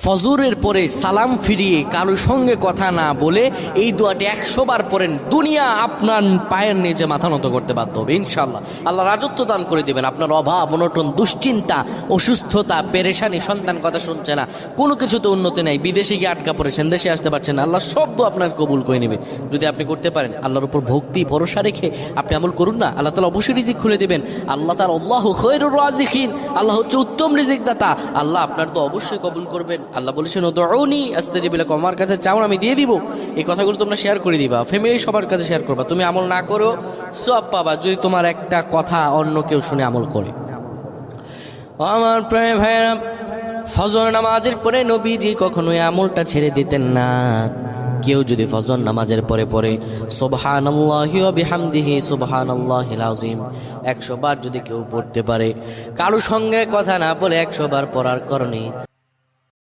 ফজরের পরে সালাম ফিরিয়ে কারোর সঙ্গে কথা না বলে এই দোয়াটি 100 বার পড়েন, দুনিয়া আপনার পায়ের নিচে মাথা নত করতে বাধ্য হবে ইনশাআল্লাহ। আল্লাহ রাজত্ব দান করে দেবেন। আপনার অভাব অনটন, দুশ্চিন্তা, অসুস্থতা, পেরেশানি, সন্তান কথা শুনছে না, কোনো কিছুতে উন্নতি নেই, বিদেশে গিয়ে আটকা পড়েছেন, দেশে আসতে পারছেন না, আল্লাহ সব দোয়া আপনার কবুল করে নেবে যদি আপনি করতে পারেন। আল্লাহর উপর ভক্তি ভরসা রেখে আপনি আমল করুন না, আল্লাহ তাআলা অবশ্যই রিজিক খুলে দেবেন। আল্লাহ তাআলা আল্লাহু খায়রুর রাযিকিন, আল্লাহ হচ্ছে উত্তম রিজিক দাতা। আল্লাহ আপনার তো অবশ্যই কবুল করবেন। আল্লাহ বলেছেন উদউনি আস্তাজিব লাকুম, আমার কাছে চাও আমি দিয়ে দিব। এই কথাগুলো তোমরা শেয়ার করে দিবা, ফ্যামিলি সবার কাছে শেয়ার করবা। তুমি আমল না করো সওয়াব পাবা যদি তোমার একটা কথা অন্য কেউ শুনে আমল করে। আমার প্রিয় ভাইরা, ফজর নামাজের পরে নবীজি কখনো এই আমলটা ছেড়ে দিতেন না। কেউ যদি ফজর নামাজের পরে পরে সুবহানাল্লাহি ওয়া বিহামদিহি সুবহানাল্লাহিল আযীম 100 বার যদি কেউ পড়তে পারে, কারো সঙ্গে কথা না বলে 100 বার পড়ার কারণে